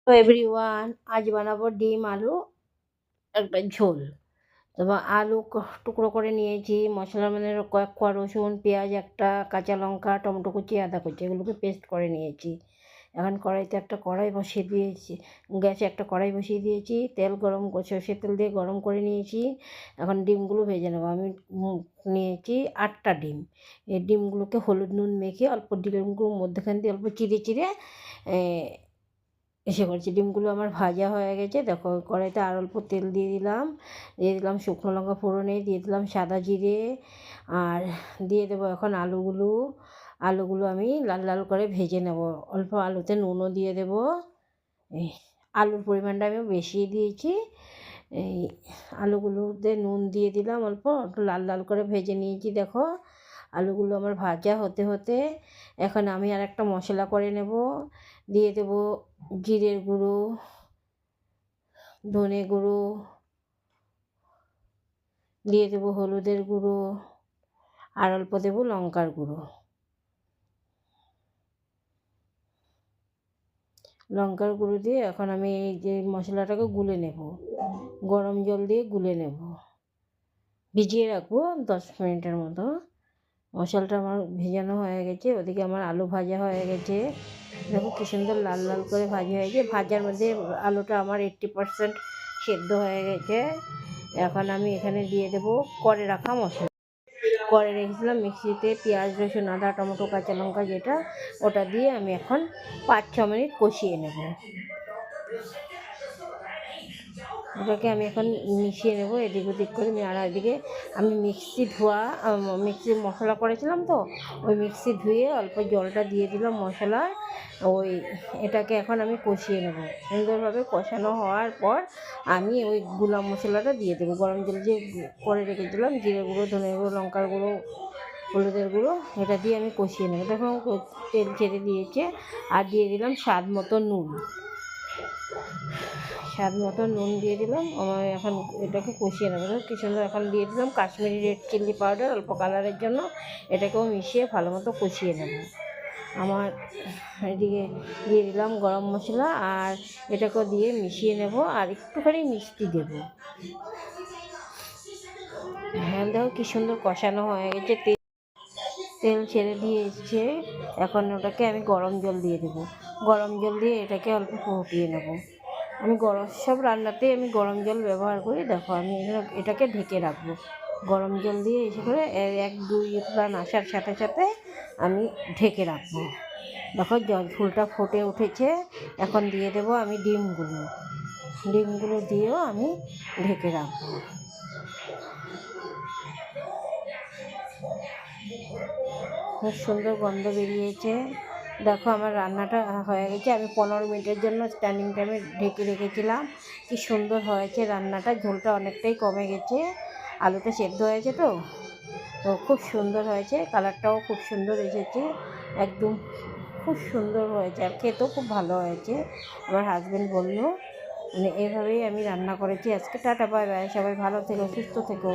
তো এভরিওয়ান, আজ বানাবো ডিম আলু একটা ঝোল। তারপর আলু টুকরো করে নিয়েছি, মশলা মানে কয়েক কোয়া রসুন, পেঁয়াজ একটা, কাঁচা লঙ্কা, টমেটো কুচি, আদা কুচি, এগুলোকে পেস্ট করে নিয়েছি। এখন কড়াইতে একটা কড়াই বসিয়ে দিয়েছি, গ্যাসে একটা কড়াই বসিয়ে দিয়েছি, তেল গরম করে সর্ষের তেল দিয়ে গরম করে নিয়েছি। এখন ডিমগুলো ভেজে নেবো। আমি নিয়েছি 8টা ডিম। এই ডিমগুলোকে হলুদ নুন মেখে অল্প ডিমগুলোর মধ্যেখান দিয়ে অল্প চিড়ে চিড়ে এসে করছি। ডিমগুলো আমার ভাজা হয়ে গেছে। দেখো কড়াইতে আর অল্প তেল দিয়ে দিলাম শুকনো লঙ্কা ফোড়নে, দিয়ে দিলাম সাদা জিরে, আর দিয়ে দেবো এখন আলুগুলো আমি লাল লাল করে ভেজে নেব। অল্প আলুতে নুনও দিয়ে দেবো। এই আলুর পরিমাণটা আমি বেশি দিয়েছি। এই আলুগুলোতে নুন দিয়ে দিলাম, অল্প একটু লাল লাল করে ভেজে নিয়েছি। দেখো আলুগুলো আমার ভাজা হতে হতে এখন আমি আর একটা মশলা করে নেব। দিয়ে দেবো জিরের গুঁড়ো, ধনে গুঁড়ো, দিয়ে দেবো হলুদের গুঁড়ো, আর অল্প দেবো লঙ্কার গুঁড়ো। দিয়ে এখন আমি এই যে মশলাটাকে গুলে নেব, গরম জল দিয়ে গুলে নেব, ভিজিয়ে রাখবো 10 মিনিটের মতো। মশলাটা আমার ভেজানো হয়ে গেছে, ওদিকে আমার আলু ভাজা হয়ে গেছে। দেখো কী সুন্দর লাল লাল করে ভাজা হয়েছে। ভাজার মধ্যে আলুটা আমার 80% সেদ্ধ হয়ে গেছে। এখন আমি এখানে দিয়ে দেবো করে রাখা মশলা। করে রেখেছিলাম মিক্সিতে পেঁয়াজ রসুন আদা টমেটো কাঁচা লঙ্কা, যেটা ওটা দিয়ে আমি এখন 5-6 মিনিট কষিয়ে নেব। ওটাকে আমি এখন মিশিয়ে নেব এদিক ওদিক করে। আর এদিকে আমি মিক্সি মশলা করেছিলাম, তো ওই মিক্সি ধুয়ে অল্প জলটা দিয়ে দিলাম মশলা। এটাকে এখন আমি কষিয়ে নেব। সুন্দরভাবে কষানো হওয়ার পর আমি ওই গুঁড়া মশলাটা দিয়ে দেবো। গরম জল যে করে রেখেছিলাম, জিরে গুঁড়ো, ধনে গুঁড়ো, লঙ্কার গুঁড়ো, হলুদের গুঁড়ো, এটা দিয়ে আমি কষিয়ে নেব। দেখুন তেল ছেড়ে দিয়েছে। আর দিয়ে দিলাম স্বাদ মতো নুন দিয়ে দিলাম। আমার এখন এটাকে কষিয়ে নেবো। কি সুন্দর। এখন দিয়ে দিলাম কাশ্মীরি রেড চিলি পাউডার অল্প কালারের জন্য। এটাকেও মিশিয়ে ভালো মতো কষিয়ে নেব। আমার এদিকে দিয়ে দিলাম গরম মশলা, আর এটাকেও দিয়ে মিশিয়ে নেব। আর একটুখানি মিষ্টি দেব। হ্যাঁ, দেখো কী সুন্দর কষানো হয়ে গেছে, তেল ছেড়ে দিয়ে এসছে। এখন ওটাকে আমি গরম জল দিয়ে দেবো। গরম জল দিয়ে এটাকে অল্প ফুটিয়ে নেব। আমি সব রান্নাতেই আমি গরম জল ব্যবহার করি। দেখো আমি এটাকে ঢেকে রাখবো। গরম জল দিয়ে এসে করে 1-2 প্রাণ আসার সাথে সাথে আমি ঢেকে রাখবো। দেখো ঝোলটা ফুটে উঠেছে। এখন দিয়ে দেবো আমি ডিমগুলো দিয়েও আমি ঢেকে রাখবো। খুব সুন্দর গন্ধ বেরিয়েছে। দেখো আমার রান্নাটা হয়ে গেছে। আমি 15 মিনিটের জন্য স্ট্যান্ডিং টাইমে ঢেকে রেখেছিলাম। কি সুন্দর হয়েছে রান্নাটা। ঝোলটা অনেকটাই কমে গেছে, আলুটা সেদ্ধ হয়েছে তো খুব সুন্দর হয়েছে। কালারটাও খুব সুন্দর এসেছে, একদম খুব সুন্দর হয়েছে। আর খেতেও খুব ভালো হয়েছে। আমার হাজব্যান্ড বললো, এভাবেই আমি রান্না করেছি আজকে। টাটা বাই বাই, সবাই ভালো থেকো, সুস্থ থেকো।